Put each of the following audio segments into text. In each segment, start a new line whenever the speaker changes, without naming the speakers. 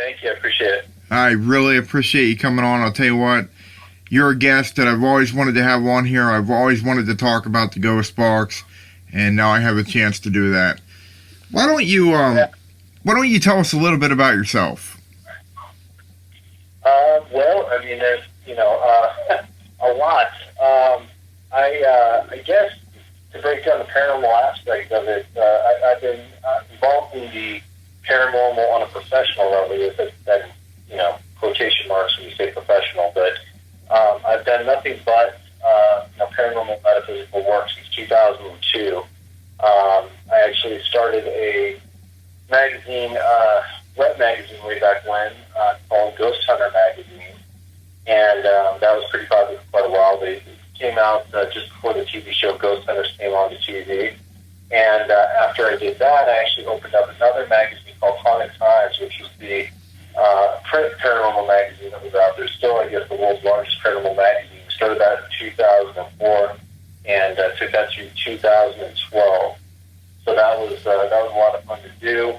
Thank you. I appreciate it.
I really appreciate you coming on. I'll tell you what, you're a guest that I've always wanted to have on here. I've always wanted to talk about the ghost box, and now I have a chance to do that. Why don't you tell us a little bit about yourself?
Well, I mean, there's a lot. I guess to break down the paranormal aspect of it, I've been involved in the paranormal on a professional level. That quotation marks when you say professional, but I've done nothing but paranormal metaphysical work since 2002. I actually started a magazine, web magazine way back when, called Ghost Hunter Magazine, and that was pretty popular for quite a while. They came out just before the TV show Ghost Hunters came on to TV, and after I did that, I actually opened up another magazine called Haunted Times, which was the print paranormal magazine that was out there. Still, I guess, the world's largest paranormal magazine. We started that in 2004, and took that through 2012. So that was a lot of fun to do.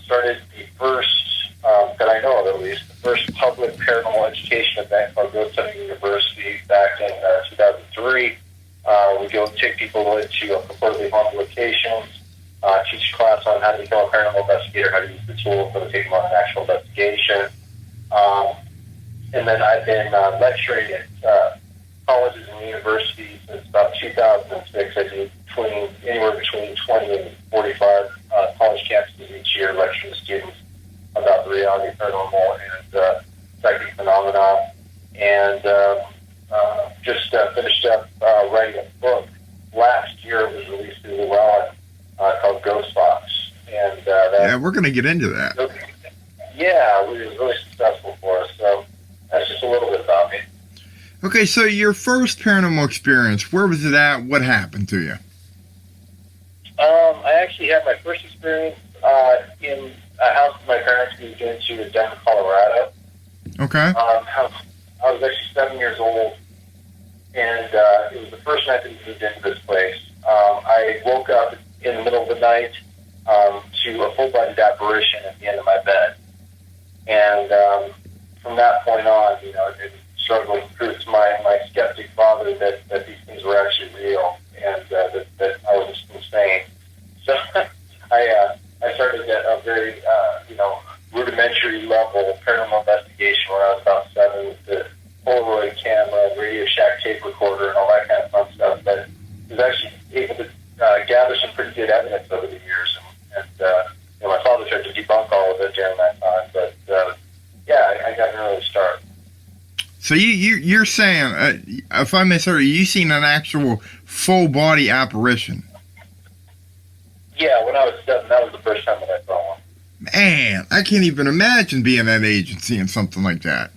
Started the first, that I know of at least, the first public paranormal education event called Ghost Hunting University back in 2003. We go take people into purportedly haunted locations, teach a class on how to become a paranormal investigator, how to use the tools to take them on an actual investigation. And then I've been lecturing at colleges and universities since about 2006. I do anywhere between 20 and 45 college campuses each year, lecturing students about the reality of paranormal and psychic phenomena. And just finished up writing a book last year. It was released through Llewellyn called Ghost Box. And
Yeah, we're going to get into that.
Yeah, it was really successful for us. So that's just a little bit about me.
Okay, so your first paranormal experience, where was it at? What happened to you?
I actually had my first experience in a house that my parents moved into in Denver, Colorado.
Okay.
I was actually 7 years old, and it was the first night that we moved into this place. I woke up in the middle of the night to a full-blooded apparition at the end of my bed. And from that point on, it struggling to prove to my skeptic father that these things were actually real, and that I was just insane. So I started at a very rudimentary level paranormal investigation when I was about 7 with the Polaroid camera, Radio Shack tape recorder, and all that kind of fun stuff. But I was actually able to gather some pretty good evidence over the years, and my father tried to debunk all of it during that time. But I got an early start.
So you're saying, if I misheard, you seen an actual full body apparition?
Yeah, when I was 7, that was the first time that I saw one.
Man, I can't even imagine being that age and seeing something like that.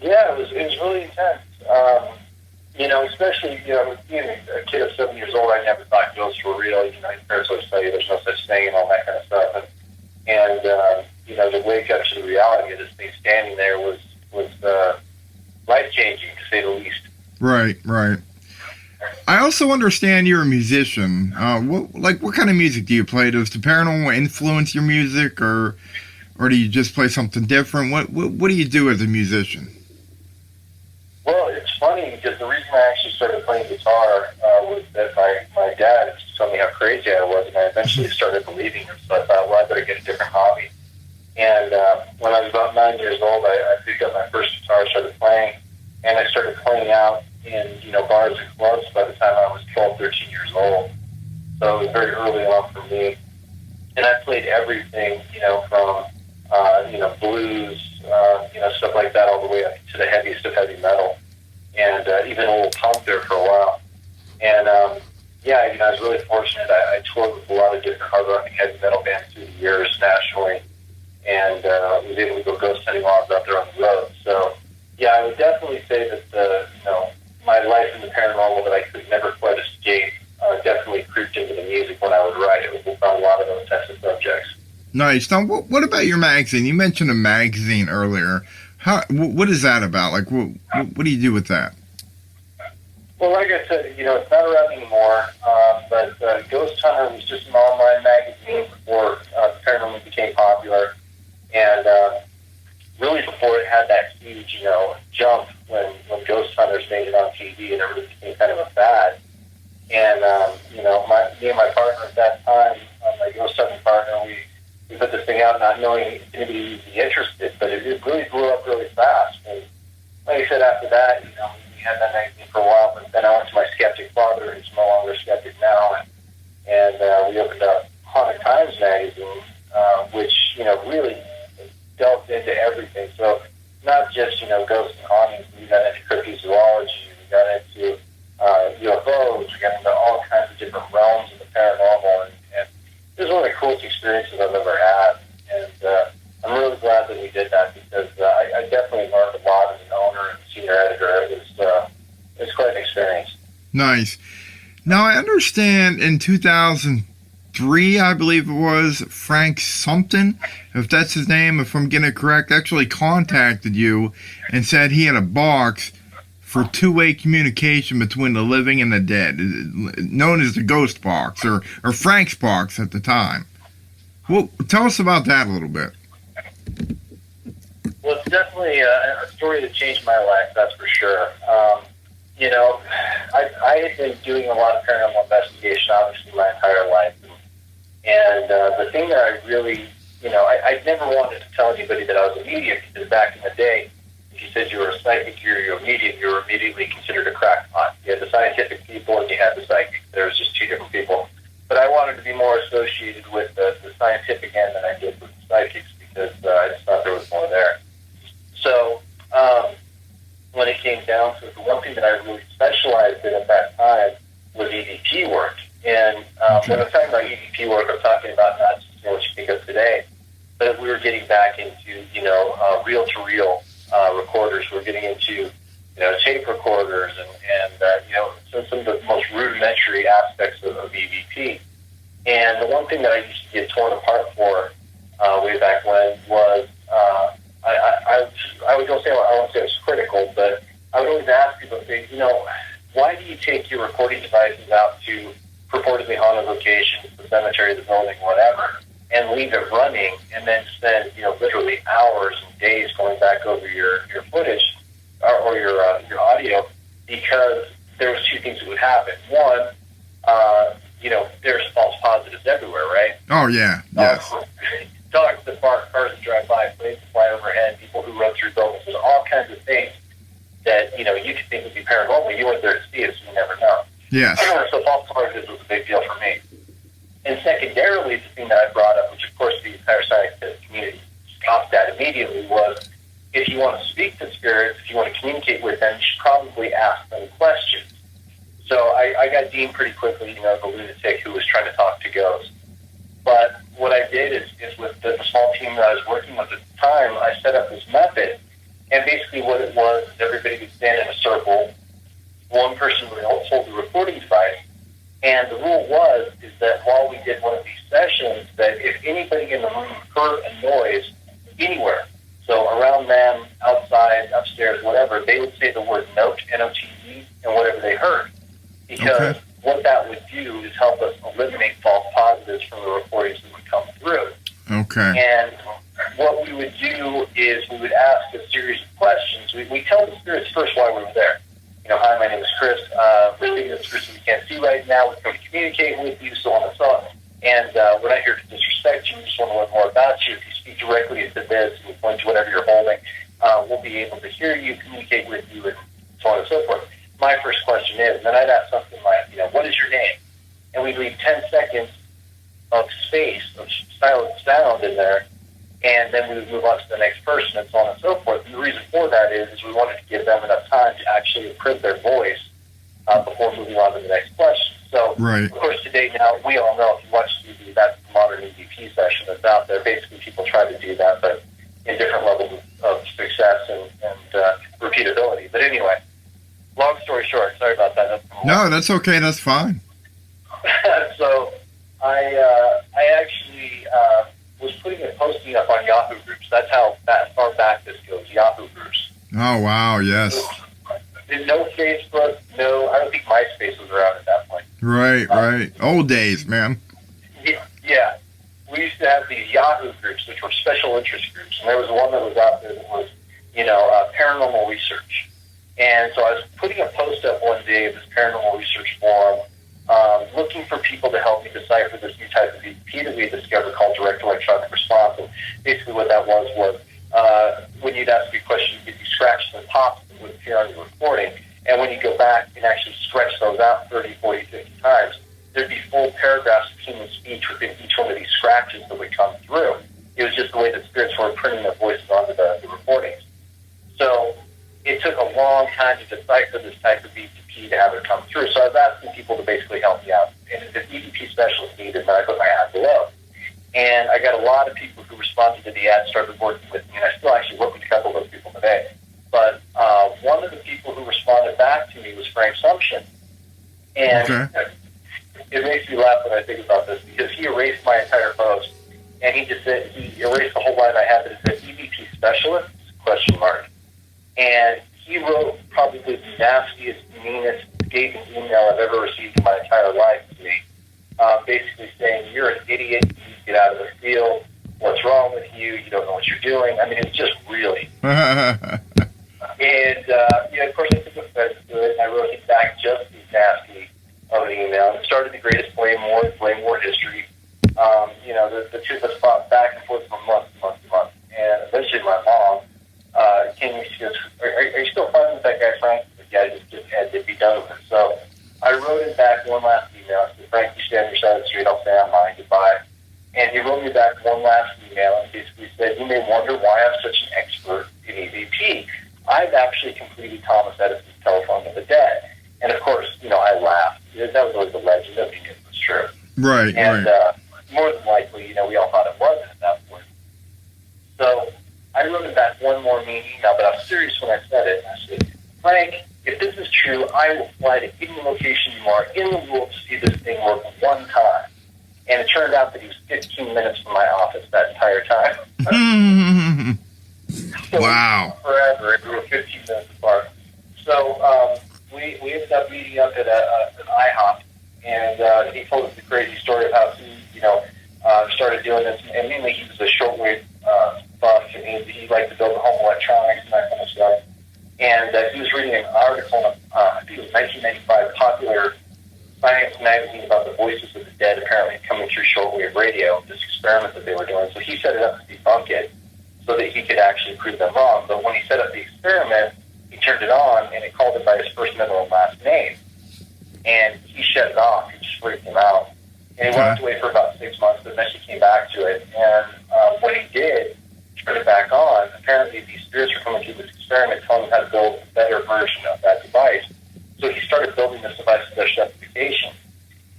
Yeah, it was really intense. Especially being a kid of 7 years old, I never thought ghosts were real. Your parents always tell you there's no such thing and all that kind of stuff. And to wake up to the reality of this thing standing there was life changing, to say the least.
Right. I also understand you're a musician. What kind of music do you play? Does the paranormal influence your music, or do you just play something different? What do you do as a musician?
Well, it's funny because the reason I actually started playing guitar was that my dad told me how crazy I was, and I eventually started believing him. So I thought, well, I better get a different hobby. And when I was about 9 years old, I picked up my first guitar, started playing, and I started playing out in bars and clubs by the time I was 12, 13 years old. So it was very early on for me. And I played everything, from blues, stuff like that, all the way up to the heaviest of heavy metal, and even a little punk there for a while. And I was really fortunate. I toured with a lot of different hard rock and heavy metal bands through the years nationally, and was able to go ghost hunting while I was out there on the road. So I would definitely say that my life in the paranormal that I could never quite escape definitely creeped into the music when I would write. It was about a lot of those types of subjects.
Nice. Now, what about your magazine? You mentioned a magazine earlier. What is that about? Like, what do you do with that?
Well, like I said, it's not around anymore, but Ghost Hunter was just an online magazine before paranormal became popular. And huge, jump when Ghost Hunters made it on TV and it really became kind of a fad. And, me and my partner at that time, my Ghost Hunting partner, we put this thing out not knowing anybody would be interested, but it really blew up really fast. And like I said, after that, we had that magazine for a while, but then I went to my skeptic father, who's no longer a skeptic now, and we opened up Haunted Times magazine, which, really delved into everything. So not just, ghosts and hauntings, we got into cryptozoology, we got into UFOs, we got into all kinds of different realms of the paranormal, and it was one of the coolest experiences I've ever had. And I'm really glad that we did that because I definitely learned a lot as an owner and senior editor. It was quite an experience.
Nice. Now, I understand in 2003, I believe it was, Frank Sumpton, if that's his name, if I'm getting it correct, actually contacted you and said he had a box for two-way communication between the living and the dead, known as the Ghost Box, or Frank's Box at the time. Well, tell us about that a little bit.
Well, it's definitely a story that changed my life, that's for sure. I had been doing a lot of paranormal investigation, obviously, my entire life. And the thing that I really, I never wanted to tell anybody that I was a medium, because back in the day, if you said you were a psychic or you're a medium, you were immediately considered a crackpot. You had the scientific people and you had the psychics. There was just two different people. But I wanted to be more associated with the scientific end than I did with the psychics, because I just thought there was more there. So when it came down to it, the one thing that I really specialized in at that time was EVP work. And when I'm talking about EVP work, I'm talking about not just what you think of today, but we were getting back into, reel-to-reel recorders. We're getting into, tape recorders and some of the most rudimentary aspects of EVP. And the one thing that I used to get torn apart for way back when was I would don't say I won't say it was critical, but I would always ask people, say, why do you take your recording devices out to purportedly haunted locations, the cemetery, the building, whatever, and leave it running, and then spend literally hours and days going back over your footage or your audio, because there was two things that would happen. One, there's false positives everywhere, right?
Oh yeah, yes.
Dogs that bark, cars that drive by, planes that fly overhead, people who run through buildings. There's all kinds of things that you could think would be paranormal. You weren't there to see it, so you never know.
Yes.
So false positives was a big deal for me. And secondarily, the thing that I brought up, which of course the entire scientific community scoffed at immediately, was if you want to speak to spirits, if you want to communicate with them, you should probably ask them questions. So I got deemed pretty quickly, the lunatic who was trying to talk to ghosts. But what I did is with the small team that I was working with at the time, I set up this method. And basically what it was is everybody would stand in a circle. One person would hold the recording device. And the rule is that while we did one of these sessions, that if anybody in the room heard a noise anywhere, so around them, outside, upstairs, whatever, they would say the word note, N-O-T-E, and whatever they heard. Because what that would do is help us eliminate false positives from the recordings that would come through.
Okay.
And what we would do is we would ask a series of questions. We tell the spirits first why we were there. Hi, my name is Chris. We're seeing this person we can't see right now. We're going to communicate with you, so on and so on. And we're not here to disrespect you. We just want to learn more about you. If you speak directly into this and point to whatever you're holding, we'll be able to hear you, communicate with you, and so on and so forth. My first question is, and then I'd ask something like, what is your name? And we'd leave 10 seconds of space, of silent sound in there, and then we would move on to the next person, and so on and so forth. And the reason for that is we wanted to give them enough time to actually imprint their voice before moving on to the next question. So,
right.
Of course, today now, we all know if you watch TV, that's the modern EVP session that's out there. Basically, people try to do that, but in different levels of success and repeatability. But anyway, long story short, sorry about that.
No, that's okay. That's fine.
So I actually was posting up on Yahoo groups. That's how far back this goes, Yahoo groups.
Oh, wow, yes.
No Facebook, I don't think MySpace was around at that point.
Right. Old days, man.
Yeah. We used to have these Yahoo groups, which were special interest groups. And there was one that was out there that was paranormal research. And so I was putting a post up one day of this paranormal research forum, looking for people to help me decipher this new type of EVP that we had discovered called direct electronic response. And basically what that was when you'd ask me a question, you'd be scratching the tops that would appear on your recording. And when you go back and actually stretch those out 30, 40, 50 times, there'd be full paragraphs of human speech within each one of these scratches that would come through. It was just the way that spirits were printing their voices onto the recordings. So it took a long time to decipher this type of EVP to have it come through. So I was asking people to basically help me out. And if EVP specialist needed, then I put my ad below. And I got a lot of people who responded to the ad, started working with me, and I still actually work with a couple of those people today. But one of the people who responded back to me was Frank Sumption. And it makes me laugh when I think about this, because he erased my entire post, and he just said, he erased the whole line I had that said EVP specialist, ? And he wrote probably the nastiest, meanest, scathing email I've ever received in my entire life to me, basically saying, you're an idiot, you need to get out of the field, what's wrong with you, you don't know what you're doing. I mean, it's just really. And, of course, I took offense to it, and I wrote him back just as nasty of an email. And it started the greatest blame war history. The two of us fought back and forth for months and months and months. And eventually my mom came and she goes, are you still friends with that guy, Frank? I said, yeah, I just had to be done with it. So I wrote him back one last email. I said, Frank, you stand on your side of the street, I'll stay on mine, goodbye. And he wrote me back one last email and basically said, you may wonder why I'm such an expert in EVP. I've actually completed Thomas Edison's telephone with the dead. And, of course, I laughed. That was always a legend. Nobody knew it was true.
Right,
and, more than likely, we all thought it wasn't at that point. So I wrote him back one more mean email, but I was serious when I said it. I said, Frank, if this is true, I will fly to any location you are in the world to see this thing work one time. And it turned out that he was 15 minutes from my office that entire time. So
wow.
Forever. We were 15 minutes apart. So we ended up meeting up at an IHOP, and he told us the crazy story of how he, started doing this. And mainly he was a shortwave buff, and he liked to build home electronics and that kind of stuff. And he was reading an article in, I think it was 1995, Popular Science magazine about the voices of the dead apparently coming through shortwave radio, this experiment that they were doing. So he set it up to debunk it so that he could actually prove them wrong. But when he set up the experiment, he turned it on, and it called him by his first, middle, and last name. And he shut it off. It just freaked him out. And he walked away for about 6 months, but eventually came back to it. And when he did turn it back on, apparently these spirits were coming through this experiment, telling him how to build a better version of that device. So he started building this device to their specifications.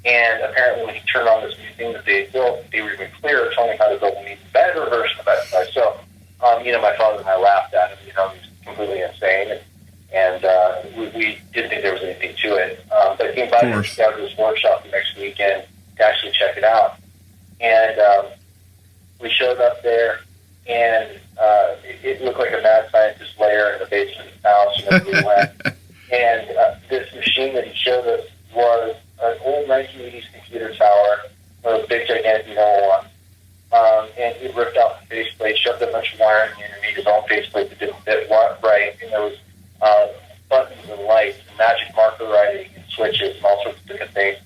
And apparently when he turned on this new thing that they had built, they were even clearer, telling him how to build an even better version of that device. So, my father and I laughed at him. He was completely insane. And we didn't think there was anything to it. But he invited us down to his workshop the next weekend to actually check it out. And we showed up there, and it looked like a mad scientist lair in the basement of the house. We went. And this machine that he showed us was an old 1980s computer tower with a big, gigantic one. And he ripped out the faceplate, shoved a bunch of wiring in, and made his own faceplate that didn't fit right. And there was buttons and lights and magic marker writing and switches and all sorts of different things.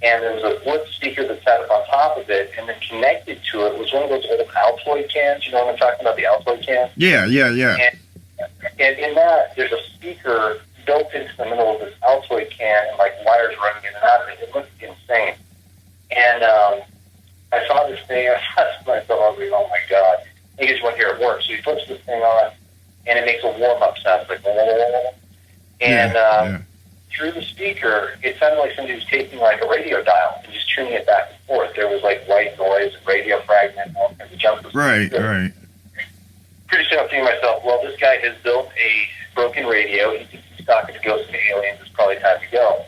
And there was a wood speaker that sat up on top of it, and then connected to it was one of those old Altoid cans. You know what I'm talking about, the Altoid can?
Yeah.
And in that, there's a speaker built into the middle of this Altoid can, and wires running in and out of it. It looked insane. And I saw this thing, I thought to myself, I was like, oh my God. He just went here at work. So he puts this thing on, and it makes a warm-up sound. It's like, and through the speaker, it sounded like somebody was taking a radio dial and just tuning it back and forth. There was white noise and radio fragment and all kinds of junk.
Right.
Pretty soon I'm thinking to myself, well, this guy has built a broken radio. He thinks he's talking to ghosts and aliens. It's probably time to go.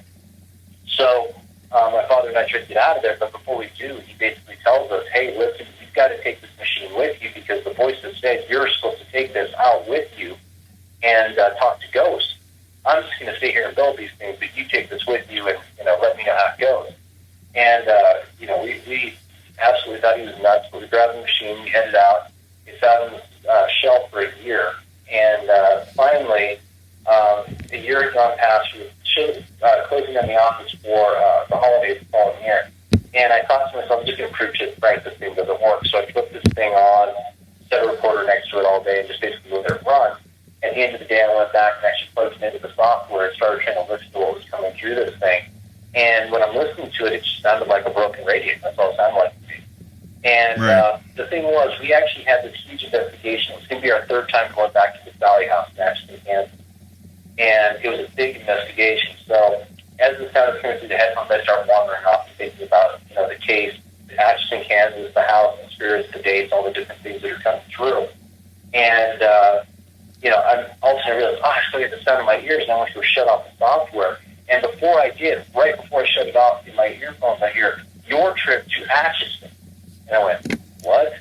So my father and I tried to get out of there, but before we do, he basically tells us, hey, listen, you've got to take this machine with you, because the voice has said you're supposed to take this out with you and talk to ghosts. I'm just going to sit here and build these things, but you take this with you and, let me know how it goes. And, we absolutely thought he was nuts, but we grabbed the machine, we headed out. It sat on the shelf for a year, and finally, a year had gone past. We were closing down the office for the holidays the following year. And I thought to myself, I'm just going to prove to Frank this thing doesn't work. So I put this thing on, set a recorder next to it all day, and just basically let it run. At the end of the day, I went back and actually plugged it into the software and started trying to listen to what was coming through this thing. And when I'm listening to it, it just sounded like a broken radio. That's all it sounded like to me. And the thing was, we actually had this huge investigation. It was going to be our third time going back to the Valley House in Ashton, Kansas. And it was a big investigation. So as the sound was coming through the headphones, I started wandering off and thinking about, the case, Ashton, Kansas, the house, the spirits, the dates, all the different things that are coming through. And, I'm all of a sudden I realized, I still get the sound in my ears, and I want to go shut off the software. And before I did, right before I shut it off in my earphones, I hear, "Your trip to Atchison." And I went, "What?"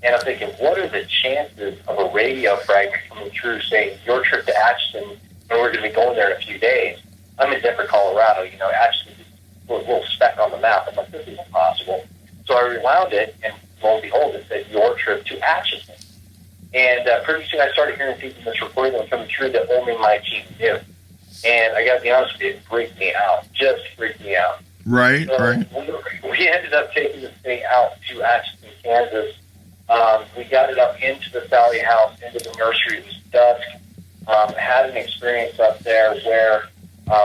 And I'm thinking, what are the chances of a radio fragment coming through saying, "Your trip to Atchison," and we're going to be going there in a few days? I'm in Denver, Colorado. Atchison is a little speck on the map. I'm like, this is impossible. So I rewound it, and lo and behold, it said, "Your trip to Atchison." And pretty soon I started hearing things in this recording that were coming through that only my team knew. And I got to be honest with you, it freaked me out. Just freaked me out.
Right,
so
right.
We ended up taking this thing out to Atchison, Kansas. We got it up into the Valley House, into the nursery. It was dusk. Had an experience up there where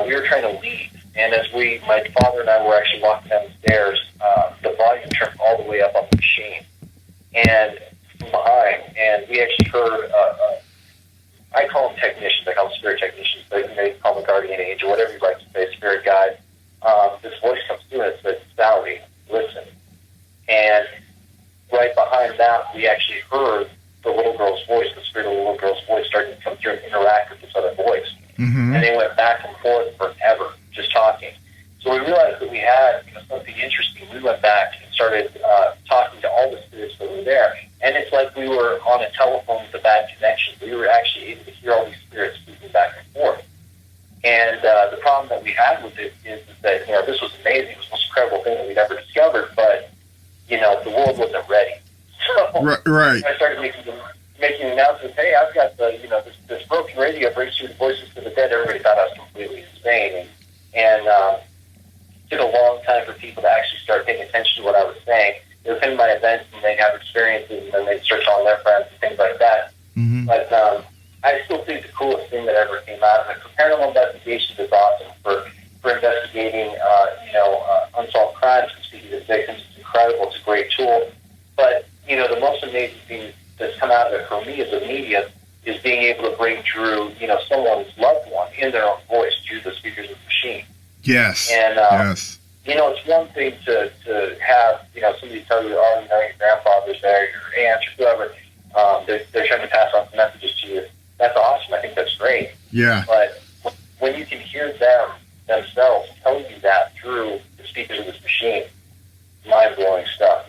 we were trying to leave. And as my father and I were actually walking down the stairs, the volume turned all the way up on the machine. And from behind, and we actually heard, I call them technicians, I call them spirit technicians, but you may call them a guardian angel, whatever you'd like to say, spirit guide. This voice comes through and it says, "Sally, listen." And right behind that, we actually heard the little girl's voice, the spirit of the little girl's voice starting to come through and interact with this other voice.
Mm-hmm.
And they went back and forth forever, just talking. So we realized that we had something interesting. We went back and started talking to all the spirits that were there. And it's like we were on a telephone with a bad connection. We were actually able to hear all these spirits speaking back and forth. And the problem that we had with it is that, this was amazing. It was the most incredible thing that we'd ever discovered, but, the world wasn't ready. So
right.
I started making announcements, "Hey, I've got this broken radio brings through the voices to the dead." Everybody thought I was completely insane. And it took a long time for people to actually start paying attention to what I was saying. They would come to my events and they'd have experiences, and then they'd start telling their friends and things like that.
Mm-hmm.
But I still think the coolest thing that ever came out of it, for paranormal investigations, is awesome. For investigating, unsolved crimes and speaking to victims, it's incredible. It's a great tool. But, the most amazing thing that's come out of it for me as a medium is being able to bring through, someone's loved one in their own voice through the speakers of the machine.
Yes.
And,
yes.
It's one thing to have, somebody tell you, "Oh, your grandfather's there, your aunt, or whoever, they're trying to pass on some messages to you." That's awesome. I think that's great.
Yeah.
But when you can hear them themselves telling you that through the speakers of this machine, mind-blowing stuff.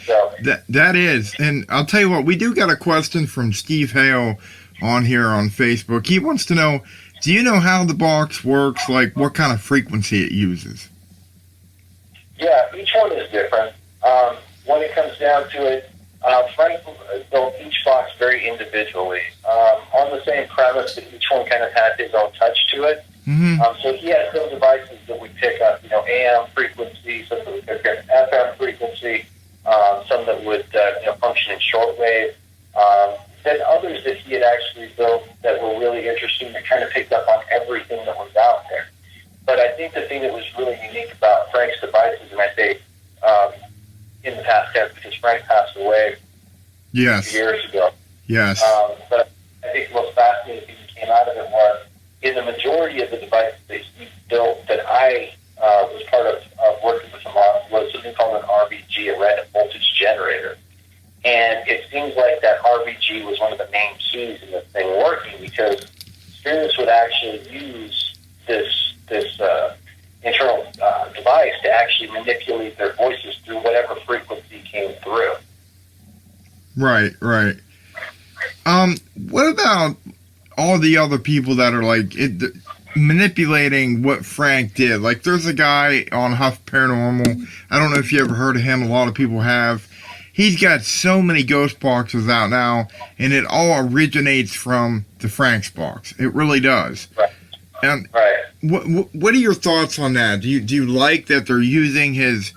So
that is. And I'll tell you what, we do got a question from Steve Hale on here on Facebook. He wants to know, do you know how the box works? Like, what kind of frequency it uses?
Yeah, each one is different. When it comes down to it, Frank built each box very individually, on the same premise that each one kind of had his own touch to it.
Mm-hmm.
So he has some devices that would pick up, AM frequency, some that would pick up FM frequency, some that would function in shortwave. Then others that he had actually built that were really interesting that kind of picked up on everything that was out there. But I think the thing that was really unique about Frank's devices, and I say in the past tense because Frank passed away a few years ago.
Yes.
But I think the most fascinating thing that came out of it was in the majority of the devices that he built that I was part of working with him on was something called an RVG, a random voltage generator. And it seems like that RVG was one of the main keys in this thing working because spirits would actually use this internal device to actually manipulate their voices through whatever frequency came through.
Right. What about all the other people that are like manipulating what Frank did? Like, there's a guy on Huff Paranormal. I don't know if you ever heard of him. A lot of people have. he's got so many ghost boxes out now, and it all originates from the Frank's box. It really does.
Right.
And
Right.
what are your thoughts on that? Do you like that they're using his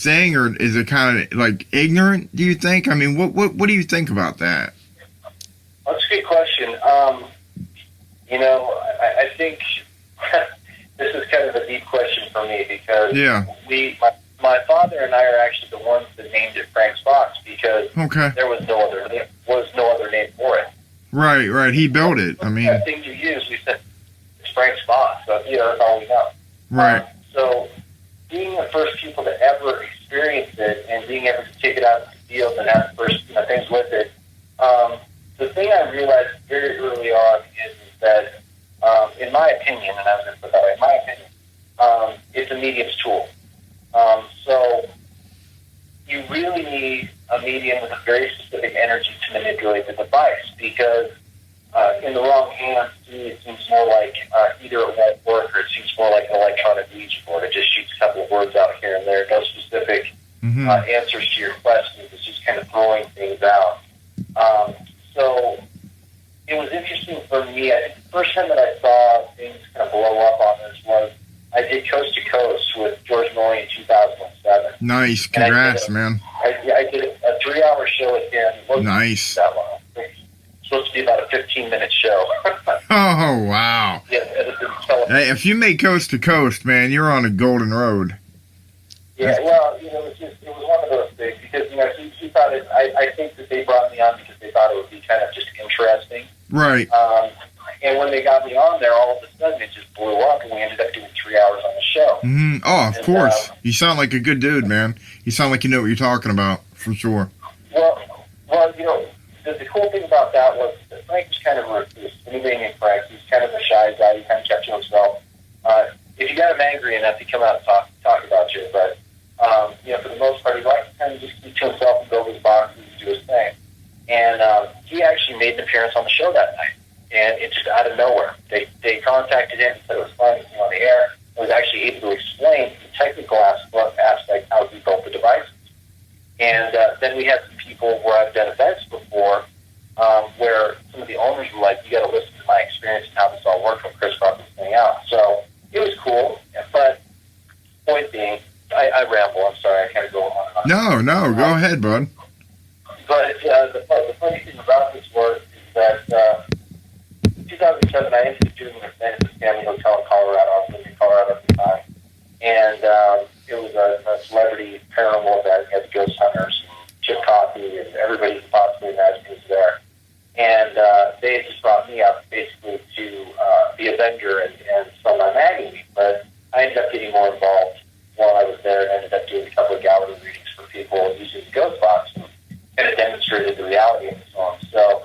thing, or is it kind of like ignorant? Do you think? I mean, what do you think about that?
That's a good question. I think this is kind of a deep question for me because my father and I are actually the ones that named it Frank's Box because there was no other name for it.
Right. He built it. I mean,
that thing you use, we said it's Frank's Box. So that's all we know.
Right.
So being the first people to ever experience it and being able to take it out in the field and have the first things with it, the thing I realized very early on is that, in my opinion, and I was going to put that way, in my opinion, it's a medium's tool. So you really need a medium with a very specific energy to manipulate the device because in the wrong hands, it seems more like either it won't work or it seems more like an electronic Ouija board. It just shoots a couple of words out here and there. No specific answers to your questions. It's just kind of throwing things out. So it was interesting for me. I think the first time that I saw things kind of blow up on this was I did Coast to Coast with George Norrie in 2007.
Nice. Congrats, man.
I did a 3-hour show with him. It wasn't
nice.
that long. It was supposed to be about a 15-minute show.
Oh, wow.
Yeah,
hey, if you make Coast to Coast, man, you're on a golden road.
Yeah, well, it was one of those things because, he thought it, I think that they brought me on because they thought it would be kind of just interesting.
Right.
And when they got me on there, all of a sudden it just blew up, and we ended up doing 3 hours on the show.
Mm-hmm. Oh, of course. You sound like a good dude, man. You sound like you know what you're talking about, for sure.
Well, the cool thing about that was that Frank was kind of a recluse. Anybody named Frank, he's kind of a shy guy. He kind of kept to himself. If you got him angry enough, he'd come out and talk about you. But, for the most part, he liked to kind of just keep to himself and build his boxes and do his thing. And he actually made an appearance on the show that night. And it's just out of nowhere. They contacted him and said it was fine to be on the air. I was actually able to explain the technical aspect how he built the devices. And then we had some people where I've done events before where some of the owners were like, you got to listen to my experience and how this all worked when Chris brought this thing out. So it was cool. But point being, I ramble. I'm sorry. I kind of go on and on.
No, go ahead, bud.
But the funny thing about this was is that 2007, I ended up doing an event at the Stanley Hotel in Colorado. I was living in Colorado at the time. And it was a celebrity paranormal event. We had the ghost hunters and Chip Coffey and everybody you could possibly imagine was there. And they had just brought me up basically to be a vendor and sell my magazine. But I ended up getting more involved while I was there and ended up doing a couple of gallery readings for people using the ghost box and kind of demonstrated the reality of the song. So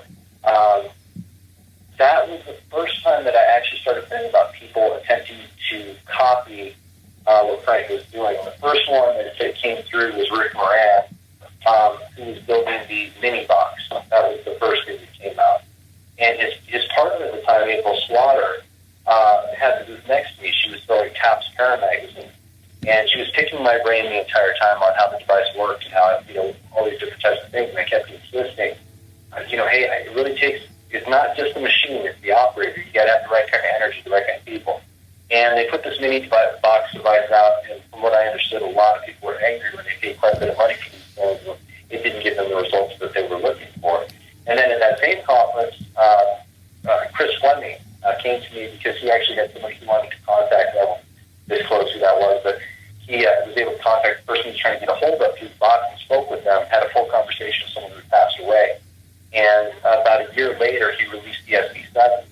that was the first time that I actually started thinking about people attempting to copy what Frank was doing. The first one that came through was Rick Moran, who was building the mini box. That was the first thing that came out. And his partner at the time, April Slaughter, had the booth next to me. She was selling Taps Para magazine. And she was picking my brain the entire time on how the device worked and how, all these different types of things. And I kept insisting, hey, it really takes, it's not just the machine, it's the operator. You got to have the right kind of energy, the right kind of people. And they put this mini box device out, and from what I understood, a lot of people were angry when they paid quite a bit of money for these things. It didn't give them the results that they were looking for. And then at that same conference, Chris Fleming came to me because he actually had somebody he wanted to contact. I won't disclose who that was, but he was able to contact the person he was trying to get a hold of his box and spoke with them, had a full conversation with someone who had passed away. And about a year later, he released the SB7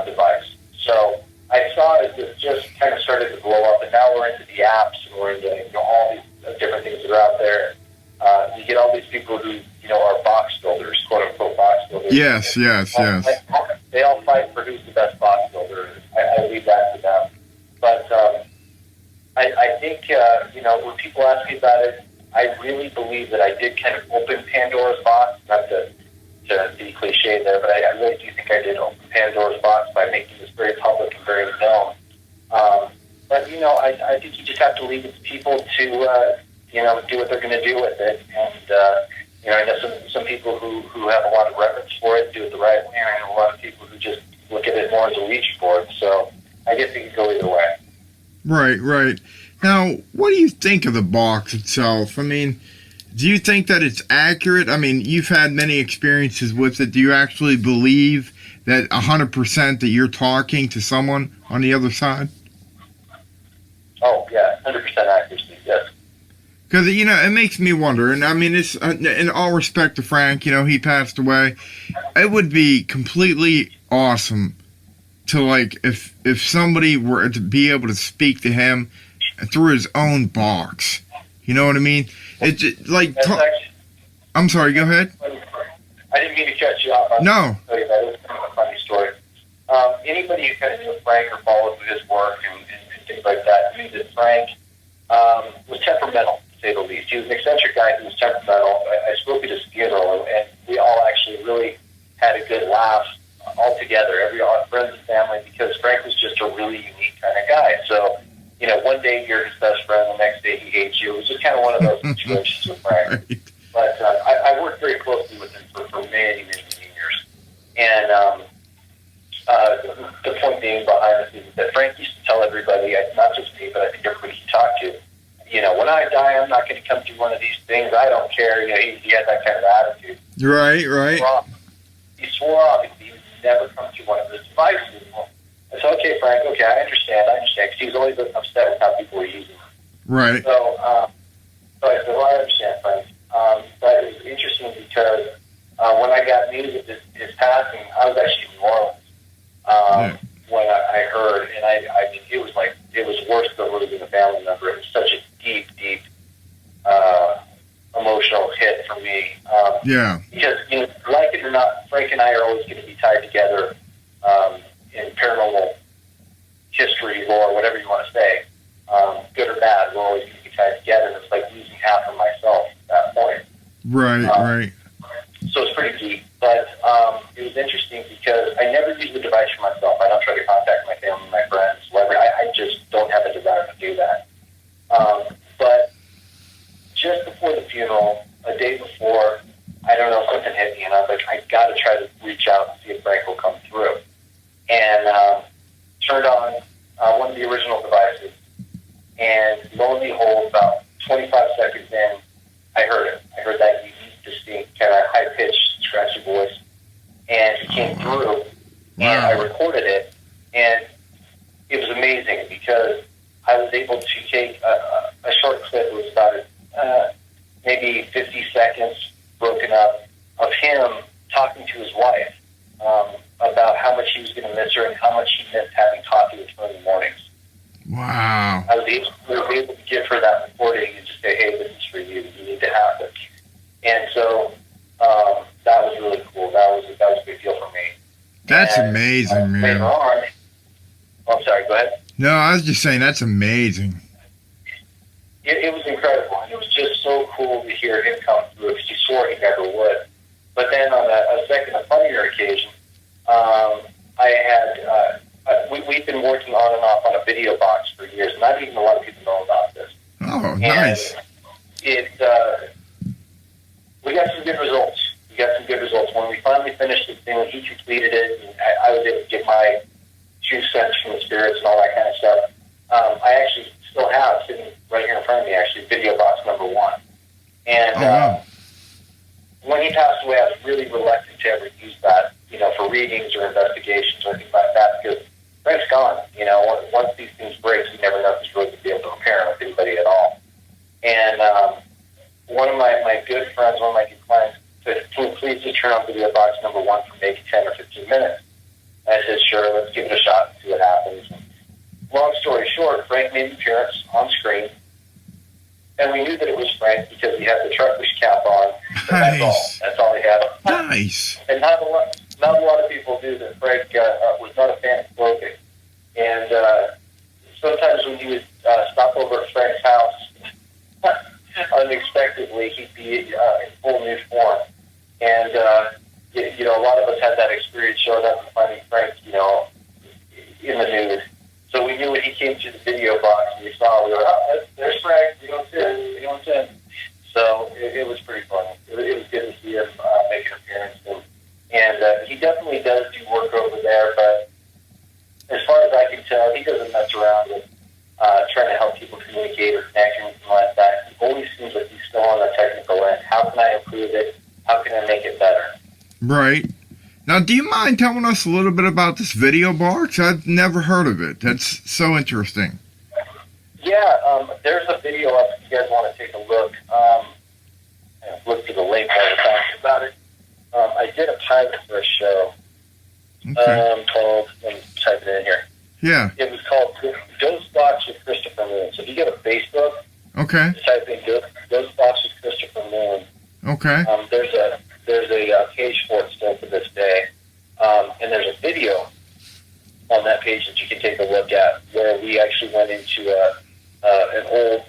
device. So I saw it as it just kind of started to blow up, and now we're into the apps, and we're into all these different things that are out there. You get all these people who are box builders, quote unquote box builders.
Yes.
They all fight for who's the best box builder. I leave that to them. But I think when people ask me about it, I really believe that I did kind of open Pandora's box. Not to be cliche there, but I really do think I did open Pandora's box by making this very public and very known. But I think you just have to leave it to people to do what they're going to do with it. And, I know some people who have a lot of reverence for it, do it the right way, and I know a lot of people who just look at it more as a Ouija board. So I guess it could go either way.
Right. Now, what do you think of the box itself? I mean, do you think that it's accurate? I mean, you've had many experiences with it. Do you actually believe that 100% that you're talking to someone on the other side?
Oh, yeah, 100% accuracy, yes.
Because, it makes me wonder, and I mean, it's in all respect to Frank, he passed away. It would be completely awesome to, like, if somebody were to be able to speak to him through his own box. You know what I mean? It's like, I'm sorry, go ahead.
I didn't mean to cut you off.
No.
I'll tell you that. It was kind of a funny story. Anybody who kind of knew Frank or followed his work and things like that knew that Frank was temperamental, to say the least. He was an eccentric guy who was temperamental. I spoke at his funeral, and we all actually really had a good laugh all together, our friends and family, because Frank was just a really unique kind of guy. So, one day you're his best friend, the next day he hates you. It was just kind of one of those situations with Frank.
Right.
But I worked very closely with him for many, many, many years. And the point being behind this is that Frank used to tell everybody, not just me, but I think everybody he talked to, when I die, I'm not going to come through one of these things. I don't care. He had that kind of attitude.
Right.
He swore off. He would never come through one of his devices. I said, okay, Frank, okay, I understand, because he was always upset with how people were using him.
Right.
So I said, well, I understand, Frank. But it was interesting because when I got news of his passing, I was actually in New Orleans when I heard, and I mean, it was worse than losing a family member. It was such a deep, emotional hit for me. Because, like it or not, Frank and I are always going to be tied together in paranormal history, lore, whatever you want to say, good or bad, we're always going to be tied together. And it's like losing half of myself at that point.
Right.
So it's pretty deep. But it was interesting because I never use the device for myself. I don't try to contact my family, my friends, whatever. I just don't have a desire to do that. But just before the funeral, a day before, I don't know, something hit me, and I was like, I got to try to reach out and see if Frank will come through. And turned on one of the original devices, and lo and behold, about 25 seconds in, I heard it. I heard that unique, distinct, kind of high-pitched, scratchy voice, and he came through, and I recorded it, and it was amazing because I was able to take a short clip. It was about maybe 50 seconds broken up of him talking to his wife about how much he was going to miss her and how much he missed having coffee with her in the mornings.
Wow.
I was able to give her that recording and just say, hey, this is for you. You need to have it. And so that was really cool. That was a big deal for me.
That's amazing, man.
Later on, I'm sorry, go ahead.
No, I was just saying that's amazing.
It was incredible. And it was just so cool to hear him come through because he swore he never would. But then on a funnier occasion, we've been working on and off on a video box for years, and not even a lot of people know about this.
Oh, nice.
And we got some good results. When we finally finished the thing, when he completed it, and I was able to get my 2 cents from the spirits and all that kind of stuff. I actually still have, sitting right here in front of me, actually, video box number 1. And when he passed away, I was really reluctant to ever use that, for readings or investigations or anything like that, because Frank's gone. Once these things break, you never know if he's really going to be able to repair them with anybody at all. And one of my good friends, one of my good clients, said, can you please just turn on video box number 1 for maybe 10 or 15 minutes? And I said, sure, let's give it a shot and see what happens. Long story short, Frank made an appearance on screen, and we knew that it was Frank because he had the truckfish cap on.
Nice.
That's all he had.
Nice.
And not a lot of people knew that Frank was not a fan of clothing. And sometimes when he would stop over at Frank's house, unexpectedly, he'd be in full nude form. And, a lot of us had that experience showing up and finding Frank, in the nude. So we knew when he came to the video box and we saw, we were, there's Frank, 306, 310. And he definitely does do work over there, but as far as I can tell, he doesn't mess around with trying to help people communicate or connect or anything like that. He always seems like he's still on the technical end. How can I improve it? How can I make it better?
Right. Now, do you mind telling us a little bit about this video box? I've never heard of it. That's so interesting.
Yeah, there's a video up if you guys want to take a look. Look for the link while we're talking about it. I did a pilot for a show called, let me type it in here.
Yeah.
It was called Ghost Box with Christopher Moon. So if you go to Facebook, just type in Ghost Box with Christopher Moon.
Okay.
There's a page for it still to this day. And there's a video on that page that you can take a look at where we actually went into an old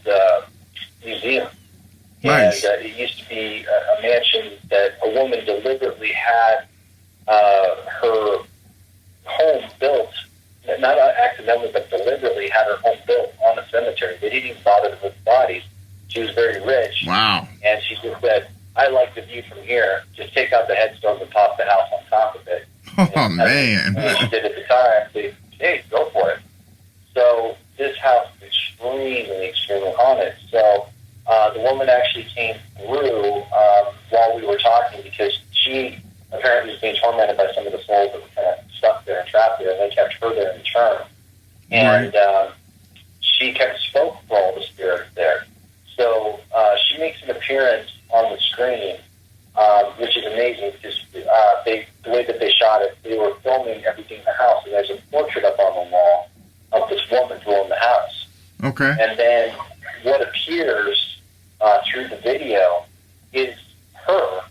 museum.
Nice.
And it used to be a mansion that a woman deliberately had her home built, not accidentally, but deliberately had her home built on a cemetery. They didn't even bother with bodies. She was very rich.
Wow.
And she just said, I like the view from here. Just take out the headstones and pop the house on top of it.
Oh, man.
What she did at the time, they hey, go for it. So this house is extremely haunted. So the woman actually came through while we were talking because she apparently was being tormented by some of the souls that were kind of stuck there and trapped there, and they kept her there in return. And she kind of spoke for all the spirits there. So she makes an appearance on the screen, which is amazing because the way that they shot it, they were filming everything in the house, and there's a portrait up on the wall of this woman who owned the house.
Okay.
And then what appears through the video is her,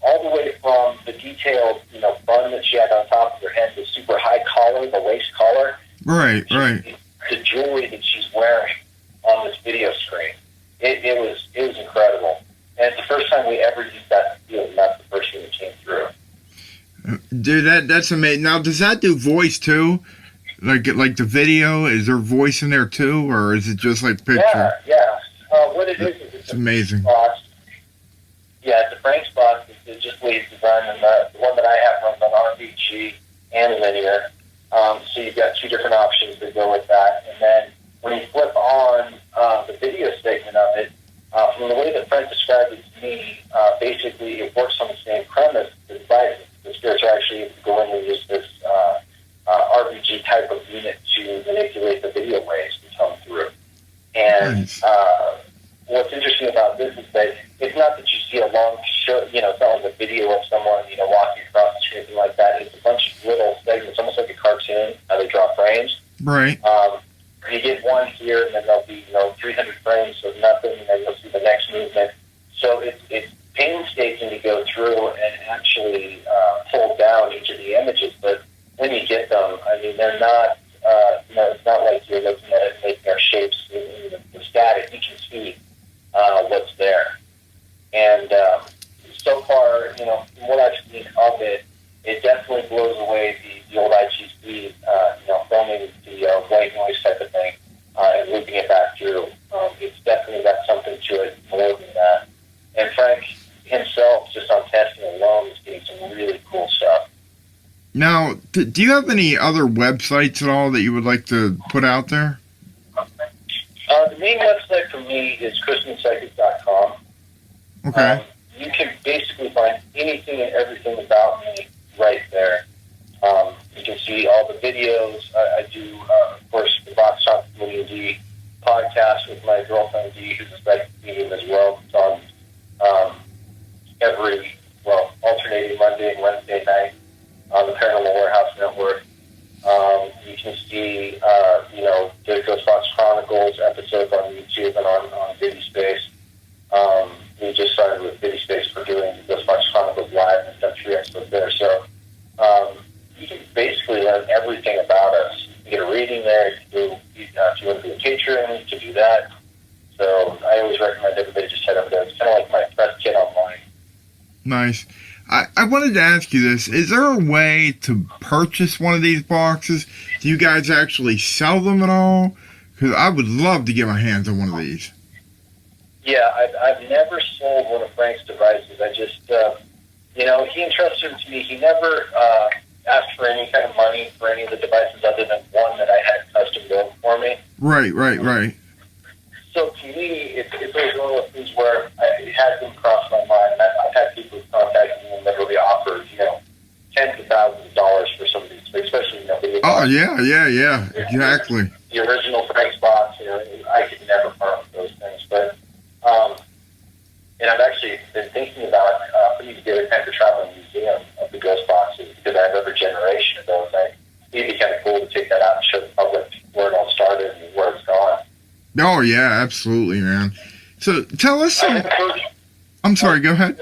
all the way from the detailed, bun that she had on top of her head, the super high collar, the lace collar.
Right.
The jewelry that she's wearing on this video screen. It was incredible. And it's the first time we ever used that field, and that's the first thing that came through.
Dude, that's amazing. Now, does that do voice too? Like the video, is there voice in there too, or is it just like picture?
Yeah. What it is
it's amazing.
Box. Yeah, it's a Frank's box. It's just the way it's designed, and the one that I have runs on RBG and linear. So you've got two different options that go with that. And then when you flip on the video segment of it, from the way that Frank described it to me, basically it works on the same premise. The spirits are actually able to go in and use this RBG type of unit to manipulate the video waves that come through. And
nice.
What's interesting about this is that it's not that you see a long show, it's not like a video of someone, walking across the street or anything like that. It's a bunch of little segments, almost like a cartoon, how they draw frames.
Right.
You get one here, and then there'll be, 300 frames of nothing, and then you'll see the next movement. So it's painstaking to go through and actually pull down each of the images, but when you get them, I mean, they're not, it's not like you're looking at it and making our shapes in the static. You can see what's there. And so far, from what I've seen of it, it definitely blows away the old IGC, filming the white noise type of thing and looping it back through. It's definitely got something to it more than that. And Frank himself, just on testing alone, is getting some really cool stuff.
Now, do you have any other websites at all that you would like to put out there?
The main website for me is ChristianPsychic.com.
Okay.
You can basically find anything and everything about me right there. You can see all the videos. I do, of course, the Box Talk Community D podcast with my girlfriend Dee, who's a psychic medium as well. It's on alternating Monday and Wednesday night on the Paranormal Warehouse Network. You can see, the Ghostbox Chronicles episodes on YouTube and on VidiSpace. We just started with VidiSpace for doing Ghostbox Chronicles live and done 3 episodes there. So you can basically learn everything about us. You get a reading there. You can do, if you want to do a catering, you can do that. So I always recommend everybody just head over there. It's kind of like my press kit online.
Nice. I wanted to ask you this. Is there a way to purchase one of these boxes? Do you guys actually sell them at all? Because I would love to get my hands on one of these.
Yeah, I've never sold one of Frank's devices. I just, he entrusted them to me. He never asked for any kind of money for any of the devices other than one that I had custom built for me.
Right.
So to me, it's always one of those things where it hasn't crossed my mind. I've had people contact me and literally offered, tens of thousands of dollars for some of these, especially, video
Oh,
boxes.
yeah, exactly.
The original Frank's box, I could never part with those things. But, and I've actually been thinking about putting together kind of a traveling museum of the ghost boxes because I have every generation of those. It'd be kind of cool to take that out and show the public where it all started and where it's gone.
Oh, yeah, absolutely, man. So tell us some... I'm sorry, go ahead.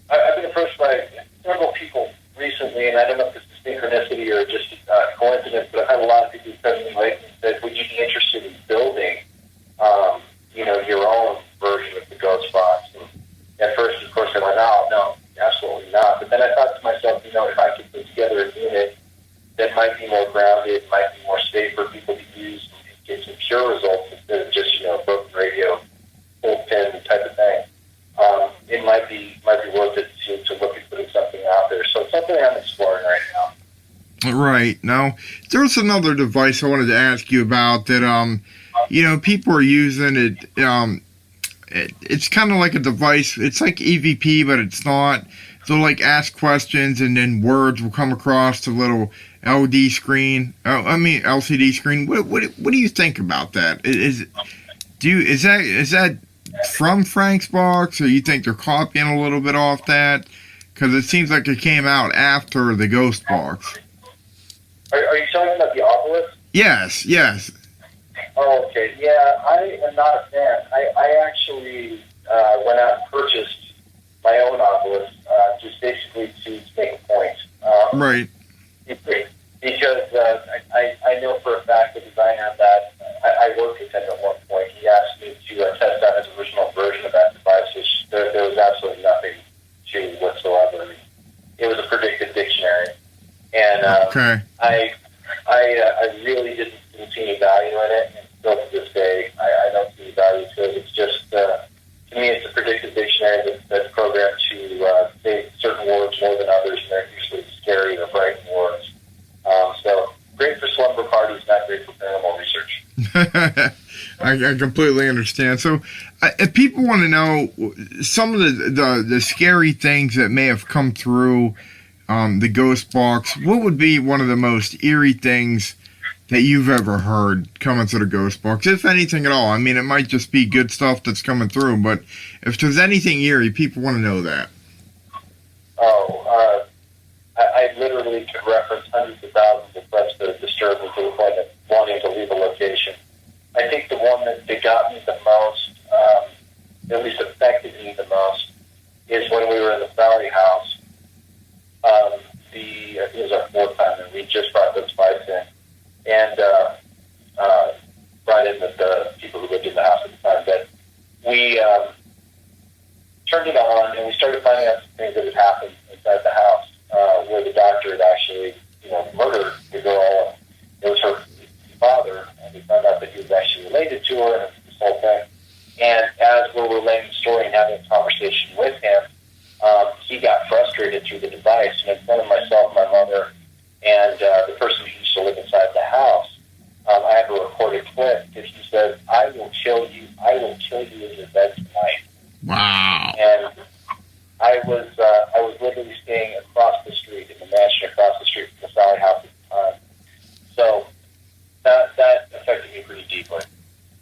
I've been approached by several people recently, and I don't know if this is synchronicity or just coincidence, but I've had a lot of people come to me lately and said, would you be interested in building, your own version of the ghost box? And at first, of course, I went, no, absolutely not. But then I thought to myself, if I could put together a unit that might be more grounded, might be more safe for people to use, and get some pure results instead of just, a broken radio, full pin type of thing. It might be worth it to look at putting something out there. So it's something I'm exploring right now.
Right. Now, there's another device I wanted to ask you about that, people are using it. It's kind of like a device. It's like EVP, but it's not. They'll ask questions, and then words will come across the little LCD screen. LCD screen. What do you think about that? Is that from Frank's box, or you think they're copying a little bit off that? Because it seems like it came out after the ghost box.
Are you talking about the obelisk?
Yes.
Oh, okay. Yeah, I am not a fan. I actually went out and purchased my own obelisk just basically to make a point.
Right.
Because I know for a fact the designer of that, I worked with him at one point. He asked me to test out his original version of that device, which there was absolutely nothing to whatsoever. I mean, it was a predictive dictionary. And
okay.
I really didn't see any value in it. And still to this day, I don't see value to it. It's just, to me, it's a predictive dictionary that's programmed to say certain words more than others, and they're usually scary or frightening words. So great for slumber parties, not great for paranormal research.
I completely understand. So, if people want to know some of the scary things that may have come through the ghost box, what would be one of the most eerie things that you've ever heard coming through the ghost box, if anything at all? I mean, it might just be good stuff that's coming through, but if there's anything eerie, people want to know that.
I literally could reference hundreds of thousands of threats that have disturbed me to the point of wanting to leave a location. I think the one that got me the most, at least affected me the most, is when we were in the Valley House. It was our fourth time, and we just brought those bikes in. And brought in the people who lived in the house at the time. But we turned it on, and we started finding out some things that had happened inside the house, where the doctor had actually, murdered the girl. It was her father, and we found out that he was actually related to her, and this whole thing. And as we were relaying the story and having a conversation with him, he got frustrated through the device, and in front of myself, my mother, and the person who used to live inside the house, I have a recorded clip that he says, I will kill you in your bed tonight.
Wow.
And I was literally staying across the street, in the mansion across the street from the Valley House at the time. So that affected me pretty deeply.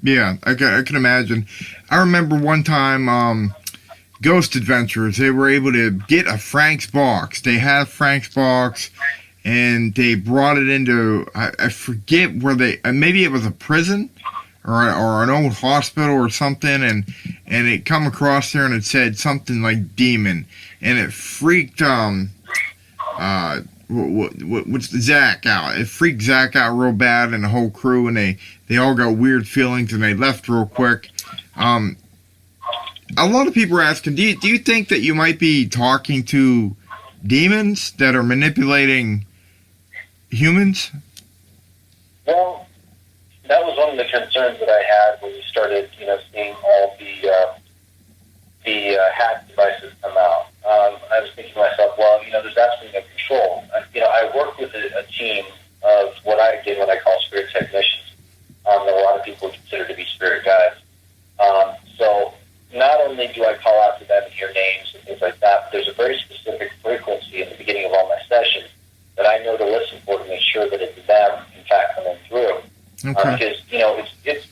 Yeah, I can imagine. I remember one time, Ghost Adventures, they were able to get a Frank's box. They had Frank's box, and they brought it into, I forget where maybe it was a prison or an old hospital or something, and it come across there and it said something like demon, and it freaked what's Zach out. It freaked Zach out real bad and the whole crew, and they all got weird feelings and they left real quick. A lot of people are asking, do you think that you might be talking to demons that are manipulating humans?
Well, that was one of the concerns that I had when you started, seeing all the hack devices come out. I was thinking to myself, well, there's absolutely no control. I work with a team of what I did, what I call spirit technicians, that a lot of people consider to be spirit guides. So not only do I call out to them and hear names and things like that, but there's a very specific frequency in the beginning of all my sessions that I know to listen for to make sure that it's them, in fact, coming through.
Okay.
Because, it's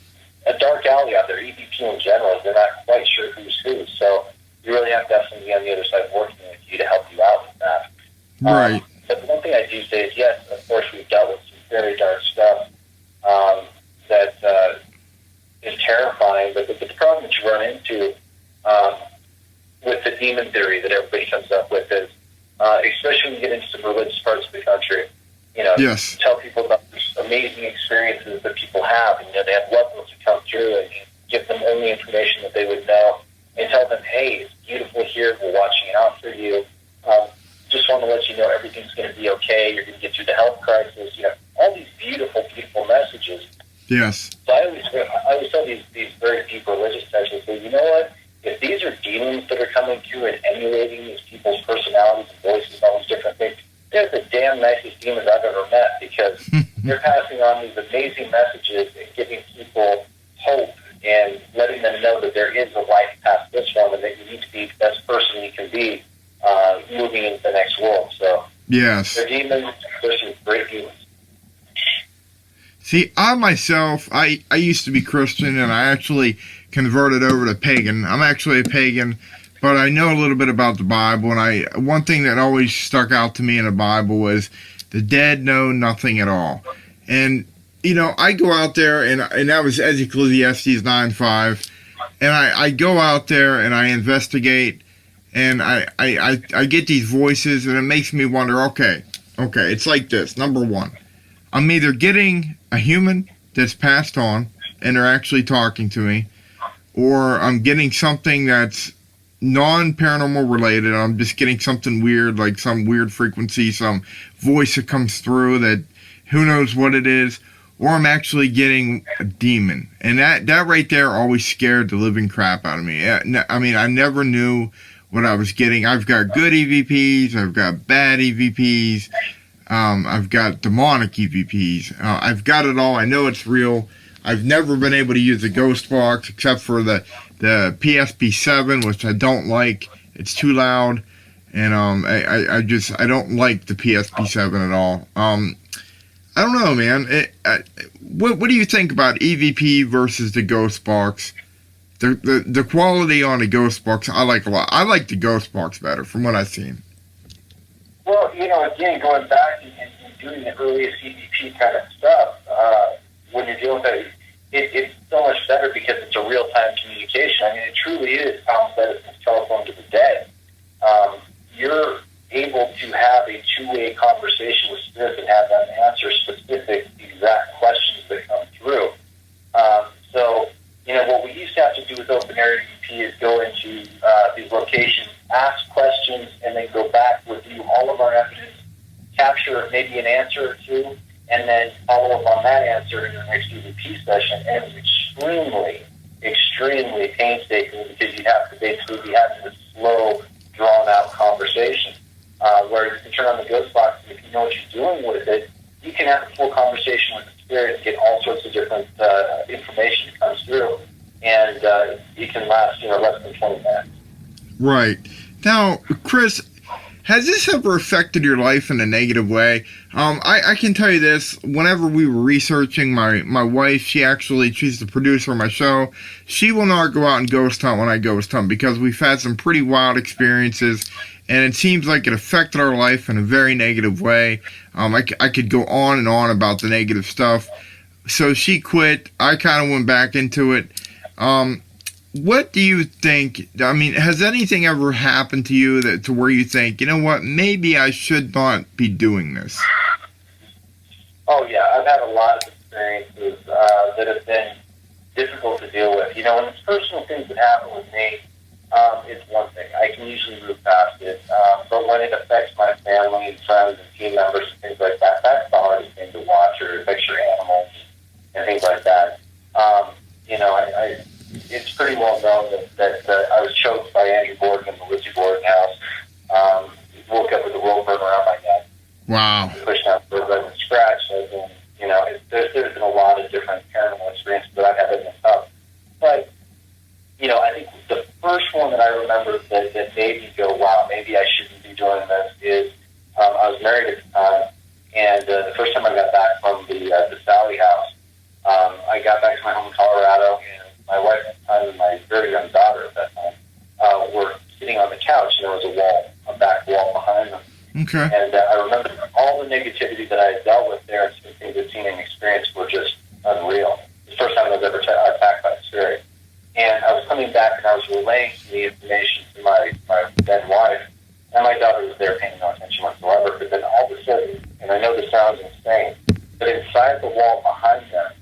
a dark alley out there. EVP in general, they're not quite sure who's who. So you really have to have somebody on the other side working with you to help you out with that.
Right.
But the one thing I do say is, yes, of course, we've dealt with some very dark stuff that is terrifying. But the problem that you run into with the demon theory that everybody comes up with is, especially when you get into some religious parts of the country,
Yes.
you tell people about these amazing experiences that people have, and they have loved ones who come through, and you give them only information that they would know, and tell them, hey, it's beautiful here, we're watching out for you. Just want to let you know everything's going to be okay, you're going to get through the health crisis, all these beautiful, beautiful messages.
Yes.
So I always tell these very deep religious sessions, say, you know what, if these are demons that are coming through and emulating these people's personalities and voices and all these different things, they're the damn nicest demons I've ever met, because they're passing on these amazing messages and giving people hope and letting them know that there is a life past this one and that you need to be the best person you can be moving into the next world. So
Yes.
they're demons. They're some great demons.
See, I myself, I used to be Christian, and I actually converted over to pagan. I'm actually a pagan, but I know a little bit about the Bible, and one thing that always stuck out to me in the Bible was the dead know nothing at all. And, I go out there, and that was Ecclesiastes 9:5, and I go out there and I investigate, and I get these voices, and it makes me wonder, okay, it's like this. Number one, I'm either getting a human that's passed on, and they're actually talking to me, or I'm getting something that's non-paranormal related. I'm just getting something weird, like some weird frequency, some voice that comes through that who knows what it is, or I'm actually getting a demon. And that right there always scared the living crap out of me. I mean, I never knew what I was getting. I've got good EVPs, I've got bad EVPs, I've got demonic EVPs. I've got it all. I know it's real. I've never been able to use the ghost box except for the PSP7, which I don't like. It's too loud, and I don't like the PSP7 at all. I don't know, man. What do you think about EVP versus the ghost box? The quality on the ghost box I like a lot. I like the ghost box better from what I've seen.
Well, again, going back and doing the earliest EVP kind of stuff, when you're dealing with it, it's so much better because it's a real-time communication. I mean, it truly is Tom Edison's telephone to the dead. You're able to have a two-way conversation with spirits and have them answer specific, exact questions that come through. So, what we used to have to do with open air EVP is go into these locations, ask questions, and then go back, review all of our evidence, capture maybe an answer or two, and then follow up on that answer in the next EVP session. And it was extremely, extremely painstaking because you have to basically be having this slow, drawn-out conversation. Where you can turn on the ghost box, and if you know what you're doing with it, you can have a full conversation with the spirit and get all sorts of different information that comes through, and it can last less than 20 minutes.
Right. Now, Chris, has this ever affected your life in a negative way? I can tell you this. Whenever we were researching, my wife, she's the producer of my show. She will not go out and ghost hunt when I ghost hunt because we've had some pretty wild experiences, and it seems like it affected our life in a very negative way. I could go on and on about the negative stuff. So she quit. I kind of went back into it. What do you think? I mean, has anything ever happened to you to where you think, you know what, maybe I should not be doing this?
Oh, yeah. I've had a lot of experiences that have been difficult to deal with. When it's personal things that happen with me, it's one thing. I can usually move past it. But when it affects my family and friends and team members and things like that, that's the hardest thing to watch, or it affects your animals and things like that. It's pretty well known that I was choked by Andrew Gordon in the Lizzie Gordon house.
Wow.
Pushing out the red and scratch. So then, there's been a lot of different paranormal experiences that I've had in this house. But, I think the first one that I remember that made me go, wow, maybe I shouldn't be doing this is I was married at the time, and the first time I got back from the Sally house, I got back to my home in Colorado, and my wife at the time and my very young daughter at that time were sitting on the couch, and there was a back wall behind them.
Okay.
And I remember all the negativity that I had dealt with there, and some things I'd seen and experienced were just unreal. It's the first time I was ever attacked by a spirit. And I was coming back, and I was relaying the information to my then wife, and my daughter was there paying no attention whatsoever. But then all of a sudden, and I know this sounds insane, but inside the wall behind them,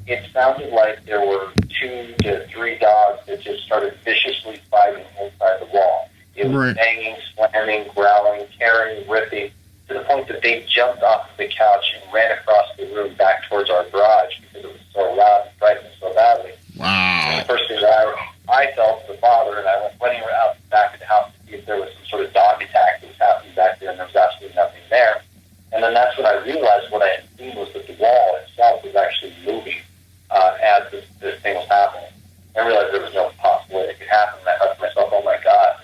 it sounded like there were 2 to 3 dogs that just started viciously fighting inside the wall. It was banging, slamming, growling, tearing, ripping, to the point that they jumped off of the couch and ran across the room back towards our garage because it was so loud and frightened so badly.
Wow.
And the first thing that I felt was the father, and I went running out the back of the house to see if there was some sort of dog attack that was happening back there, and there was absolutely nothing there. And then that's when I realized what I had seen was that the wall itself was actually moving as this thing was happening. I realized there was no possible way it could happen, and I thought to myself, oh my God,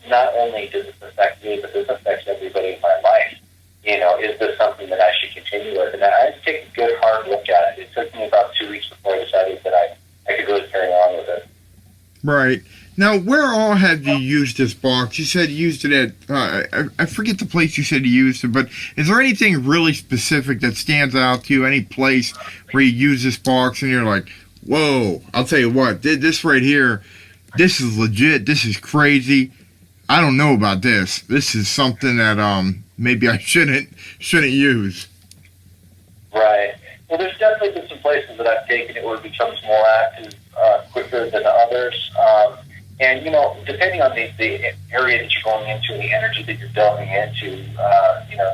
not only does this affect me, but this affects everybody in my life. Is this something that I should continue with? And I had to take a good, hard look at it. It took me about 2 weeks before I decided that I could really carry on with it.
Right. Now, where all have you used this box? You said you used it at, I forget the place you said you used it, but is there anything really specific that stands out to you? Any place where you use this box and you're like, whoa, I'll tell you what, this right here, this is legit, this is crazy. I don't know about this. This is something that maybe I shouldn't use.
Right. Well, there's definitely been some places that I've taken it where it becomes more active quicker than others. And, depending on the area that you're going into and the energy that you're delving into,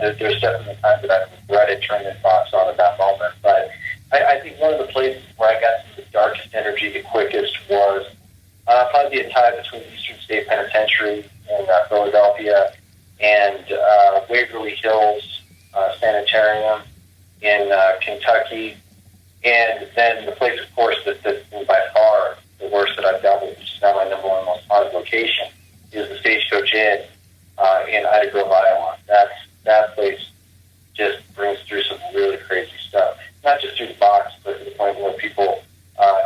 there's definitely times that I've regretted turning the box on at that moment. But I think one of the places where I got the darkest energy the quickest was probably a tie between Eastern State Penitentiary in Philadelphia and Waverly Hills Sanitarium in Kentucky. And then the place, of course, that's by far the worst that I've dealt with, which is now my number one most haunted location, is the Stagecoach Inn in Ida Grove, Iowa. That place just brings through some really crazy stuff. Not just through the box, but to the point where people,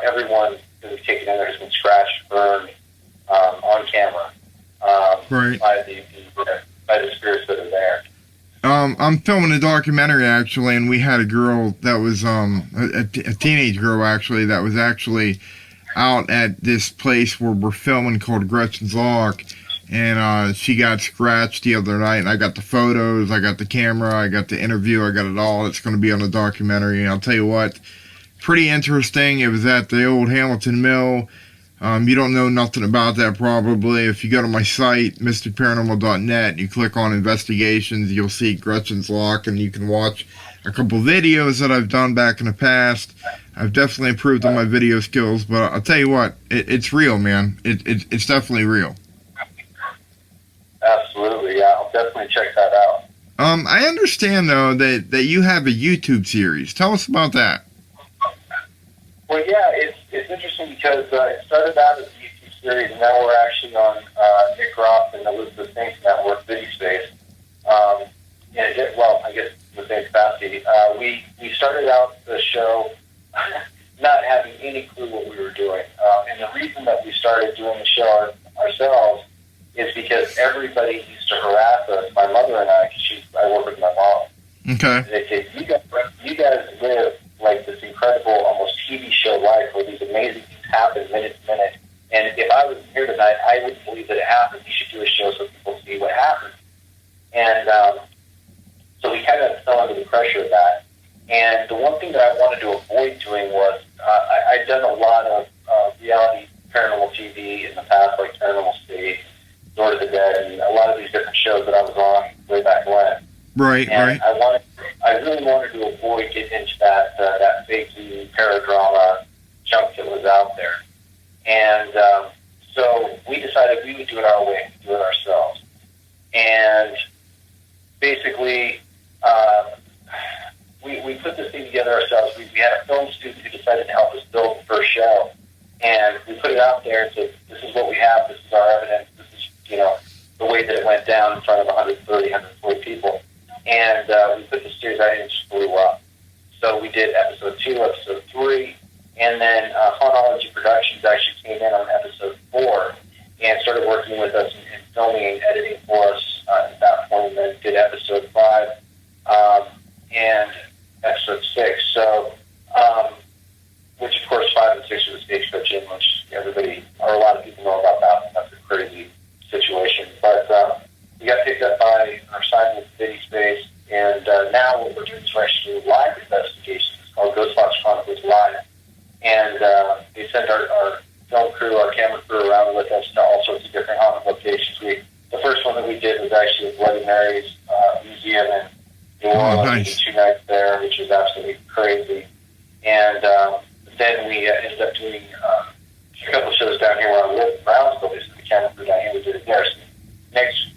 everyone who was taken in there has been scratched, burned on camera by the spirits that are there.
I'm filming a documentary, actually, and we had a girl that was, a teenage girl, actually, that was actually out at this place where we're filming called Gretchen's Lock, and she got scratched the other night, and I got the photos, I got the camera, I got the interview, I got it all. It's going to be on the documentary, and I'll tell you what, pretty interesting. It was at the old Hamilton Mill. You don't know nothing about that probably. If you go to my site, mysticparanormal.net, you click on investigations, you'll see Gretchen's Lock, and you can watch a couple videos that I've done back in the past. I've definitely improved on my video skills, but I'll tell you what, it's real, man. It's definitely real.
Absolutely, yeah. I'll definitely check that out.
I understand, though, that you have a YouTube series. Tell us about that.
Well, yeah, it's interesting because it started out as a YouTube series, and now we're actually on Nick Groff and Elizabeth Saints Network, VidiSpace. I guess in the same capacity. We started out the show not having any clue what we were doing. And the reason that we started doing the show ourselves is because everybody used to harass us, my mother and I, because I work with my mom.
Okay.
They say, you guys live like this incredible, almost TV show life where these amazing things happen minute to minute. And if I was here tonight, I wouldn't believe that it happened. You should do a show so people see what happened. And so we kind of fell under the pressure of that. And the one thing that I wanted to avoid doing was I'd done a lot of reality paranormal TV in the past, like Paranormal State, Door to the Dead, and a lot of these different shows that I was on way back when.
Right,
and
right.
I really wanted to avoid getting into that fake paradrama junk that was out there. And so we decided we would do it our way, do it ourselves. And basically, we put this thing together ourselves. We had a film student who decided to help us build the first show, and we put it out there and said, this is what we have, this is our evidence, this is, the way that it went down in front of 130, 140 people. And we put the series out and it just blew up. So we did episode 2, episode 3, and then Hauntology Productions actually came in on episode 4 and started working with us in filming and editing for us at that point, and then did episode 5 and episode 6. So, which of course 5 and 6 were the Stagecoach Inn, which everybody, or a lot of people know about that. That's a crazy situation. But we got picked up by our signed with City Space, and now what we're doing is we're actually doing live investigations. It's called Ghost Box Chronicles Live. And they send our film crew, our camera crew around with us to all sorts of different haunted locations. The first one that we did was actually the Bloody Mary's Museum in New Orleans.
Nice.
2 nights there, which was absolutely crazy. And then we ended up doing a couple of shows down here where I live in Brownsville. This is the camera crew down here. We did it there. So next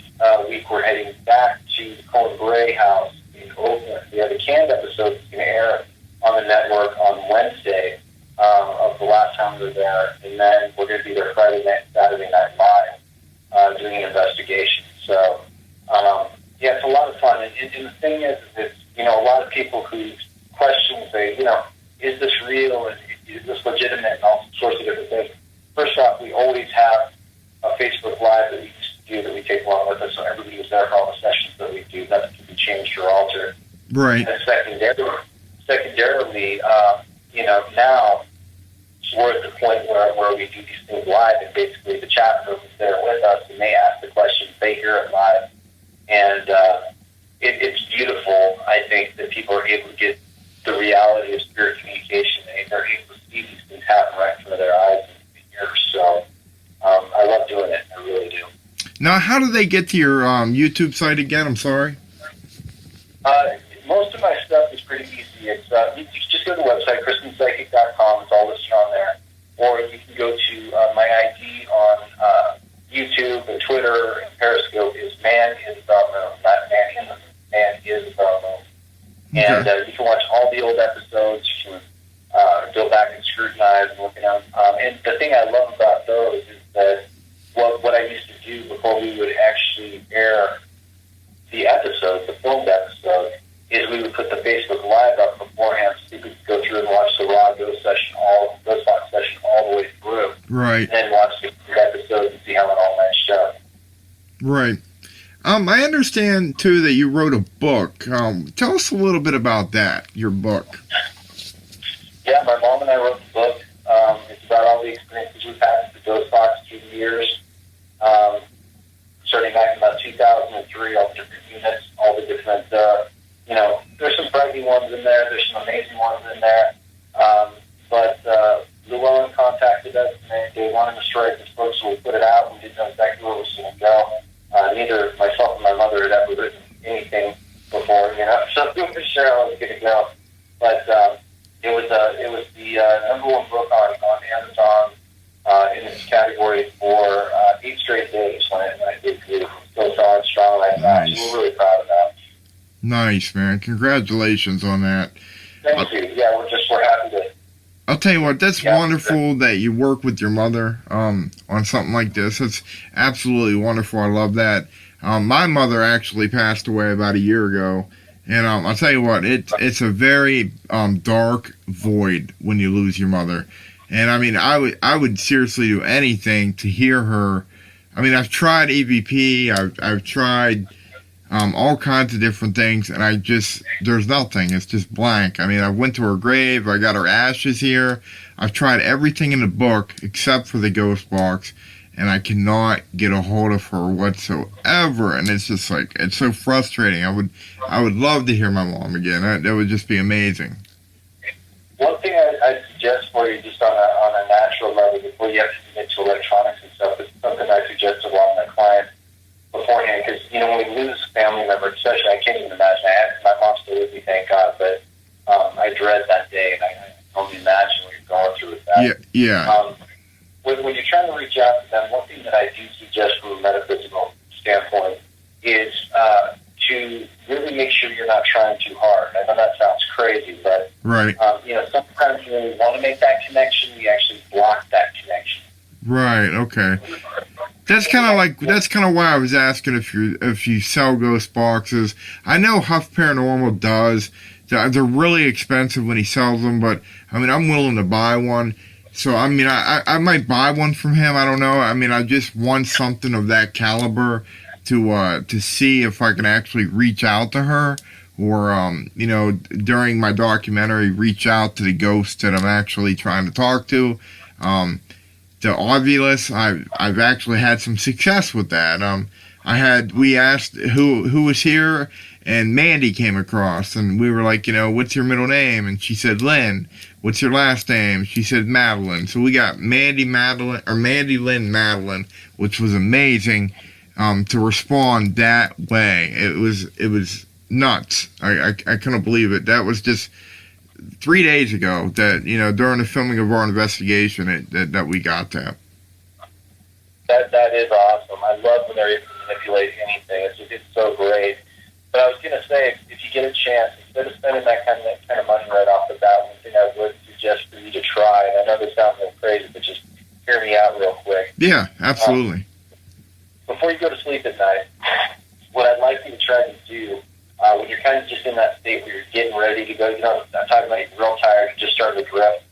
week we're heading back to the Colin Gray house in Oakland. We have a canned episode that's going to air on the network on Wednesday of the last time we were there. And then we're going to be there Friday night, Saturday night live doing an investigation. So, yeah, it's a lot of fun. And the thing is a lot of people who question say, is this real and is this legitimate and all sorts of different things. First off, we always have a Facebook Live that we do that we take along with us, so everybody is there for all the sessions that we do. Nothing can be changed or altered.
Right.
And secondarily, now we're at the point where we do these things live, and basically the chat room is there with us, and they ask the questions, they hear it live, and it's beautiful. I think that people are able to get the reality of spirit communication, and they're able to see these things happen right in front of their eyes and ears. So I love doing it. I really do.
Now, how do they get to your YouTube site again? I'm sorry.
Most of my stuff is pretty easy. It's you can just go to the website, kristenpsychic.com. It's all listed on there. Or you can go to my ID on YouTube and Twitter and Periscope is Man is the Moon, not Man is the Moon. And you can watch all the old episodes. You can go back and scrutinize and look at them. And the thing I love about those is that what I used to do before we would actually air the episode, the filmed episode, is we would put the Facebook Live up beforehand so people could go through and watch the raw ghost box session all the way through.
Right.
And then watch the episode and see how it all matched up.
Right. I understand, too, that you wrote a book. Tell us a little bit about that, your book.
Yeah, my mom and I wrote the book. It's about all the experiences we've had with the ghost box through the years. Starting back in about 2003, all the different units, all the different, there's some frightening ones in there, there's some amazing ones in there. But Llewellyn contacted us, and they wanted us to write this book, so we put it out. We didn't know exactly where it was going to go. Neither myself or my mother had ever written anything before, so we weren't sure how it was going to go. But it was the number one book on Amazon in its category for 8 straight days when I did it. Still selling strong like that. So we're really proud of that.
Nice, man. Congratulations on that.
Thank you. Yeah, we're happy to.
I'll tell you what, that's wonderful that you work with your mother on something like this. It's absolutely wonderful. I love that. My mother actually passed away about a year ago, and I'll tell you what, it's a very dark void when you lose your mother. And I mean, I would seriously do anything to hear her. I mean, I've tried EVP, I've tried all kinds of different things, and there's nothing. It's just blank. I mean, I went to her grave, I got her ashes here. I've tried everything in the book except for the ghost box, and I cannot get a hold of her whatsoever. And it's just like, it's so frustrating. I would love to hear my mom again. That would just be amazing.
One thing I suggest for you, just on a natural level, before you have to get into electronics and stuff, is something I suggest to a lot of my clients beforehand, because when we lose a family member, especially, I can't even imagine. My mom's still with me, thank God, but I dread that day, and I can only imagine what you're going through with that.
Yeah.
When you're trying to reach out to them, one thing that I do suggest from a metaphysical standpoint is to not trying too hard. I know that sounds crazy, but
Right.
Sometimes when we want to make that connection, we actually block that connection.
Right. Okay. That's kind of why I was asking if you sell ghost boxes. I know Huff Paranormal does. They're really expensive when he sells them, but I mean, I'm willing to buy one. So I mean, I might buy one from him. I don't know. I mean, I just want something of that caliber to see if I can actually reach out to her, or during my documentary, reach out to the ghost that I'm actually trying to talk to. The Ovilus, I've actually had some success with that. We asked who was here, and Mandy came across, and we were like, what's your middle name? And she said Lynn. What's your last name? She said Madeline. So we got Mandy Lynn Madeline, which was amazing, to respond that way. It was nuts. I couldn't believe it. That was just 3 days ago that, during the filming of our investigation that we got that.
That is awesome. I love when they're able to manipulate anything. It's so great. But I was going to say, if you get a chance, instead of spending that kind of money right off the bat, one thing I would suggest for you to try, and I know this sounds a little crazy, but just hear me out real quick.
Yeah, absolutely.
Before you go to sleep at night, what I'd like you to try to do, when you're kind of just in that state where you're getting ready to go, I'm talking about you're real tired, you just started to drift.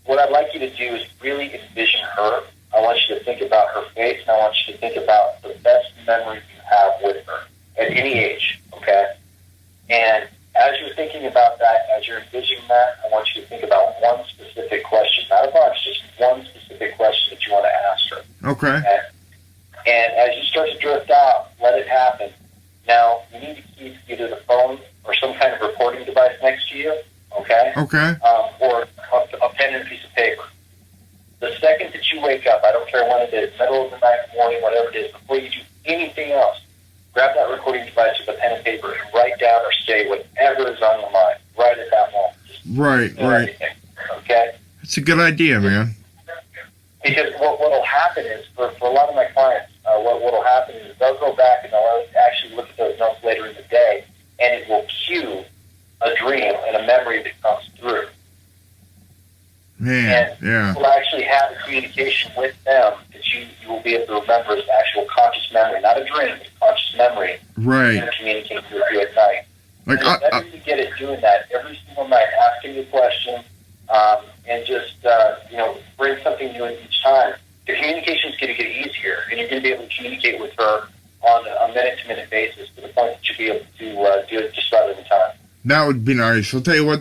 What I'd like you to do is really envision her. I want you to think about her face, and I want you to think about the best memory you have with her at any age, okay? And as you're thinking about that, as you're envisioning that, I want you to think about one specific question, not a bunch, just one specific question that you want to ask her.
Okay.
And as you start to drift out, let it happen. Now, you need to keep either the phone or some kind of recording device next to you, okay?
Okay.
Or a pen and a piece of paper. The second that you wake up, I don't care when it is, middle of the night, morning, whatever it is, before you do anything else, grab that recording device with a pen and paper and write down or say whatever is on your mind right at that moment.
Right.
Everything, okay?
That's a good idea, man.
Because what will happen is, for a lot of my clients, what will happen is they'll go back and they'll actually look at those notes later in the day, and it will cue a dream and a memory that comes through.
Man,
and
yeah.
You'll actually have a communication with them that you will be able to remember as actual conscious memory, not a dream, but conscious memory.
Right.
And communicate with you at night.
Like,
and the better you get at doing that every single night, asking a question, and just, bring something new each time. The communication is going to get easier, and you're going to be able to communicate with her on a minute-to-minute basis to the point that you'll be able to do it just about every time.
That would be nice. I'll tell you what,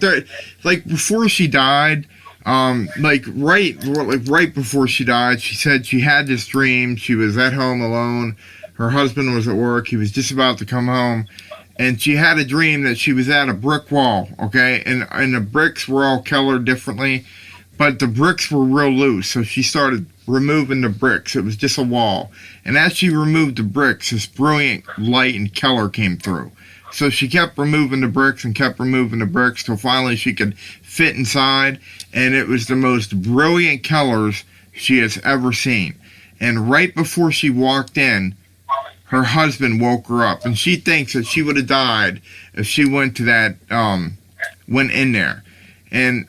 before she died, right before she died, she said she had this dream. She was at home alone. Her husband was at work. He was just about to come home. And she had a dream that she was at a brick wall, okay? And the bricks were all colored differently, but the bricks were real loose. So she started removing the bricks. It was just a wall. And as she removed the bricks, this brilliant light and color came through. So she kept removing the bricks and kept removing the bricks till finally she could fit inside. And it was the most brilliant colors she has ever seen. And right before she walked in, her husband woke her up, and she thinks that she would have died if she went in there. And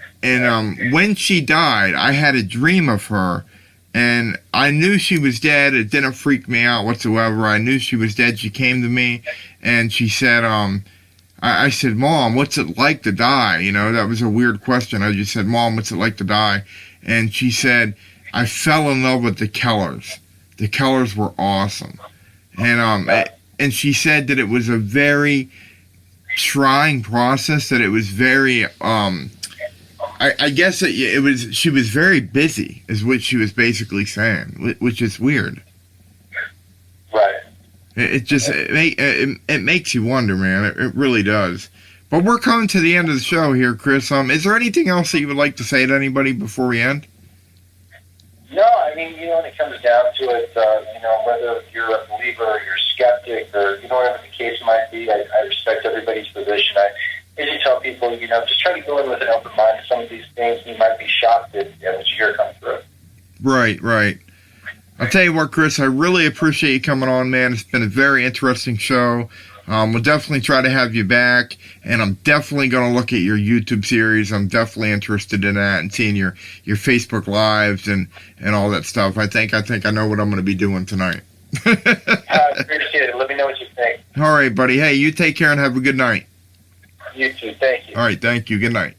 when she died, I had a dream of her, and I knew she was dead. It didn't freak me out whatsoever. I knew she was dead. She came to me, and she said, I said, Mom, what's it like to die? That was a weird question. I just said, Mom, what's it like to die? And she said, I fell in love with the colors. The colors were awesome. And she said that it was a very trying process, that it was very, I guess it was, she was very busy, is what she was basically saying, which is weird.
Right.
It makes you wonder, man. It really does. But we're coming to the end of the show here, Chris. Is there anything else that you would like to say to anybody before we end?
No, I mean, when it comes down to it, whether you're a believer or you're a skeptic or, whatever the case might be, I respect everybody's position. I usually tell people, just try to go in with an open mind to some of these things, and you might be shocked at what you hear come through.
Right. I'll tell you what, Chris, I really appreciate you coming on, man. It's been a very interesting show. We'll definitely try to have you back, and I'm definitely going to look at your YouTube series. I'm definitely interested in that and seeing your Facebook lives and all that stuff. I think I know what I'm going to be doing tonight.
I appreciate it. Let me know what you think.
All right, buddy. Hey, you take care and have a good night.
You too. Thank you.
All right, thank you. Good night.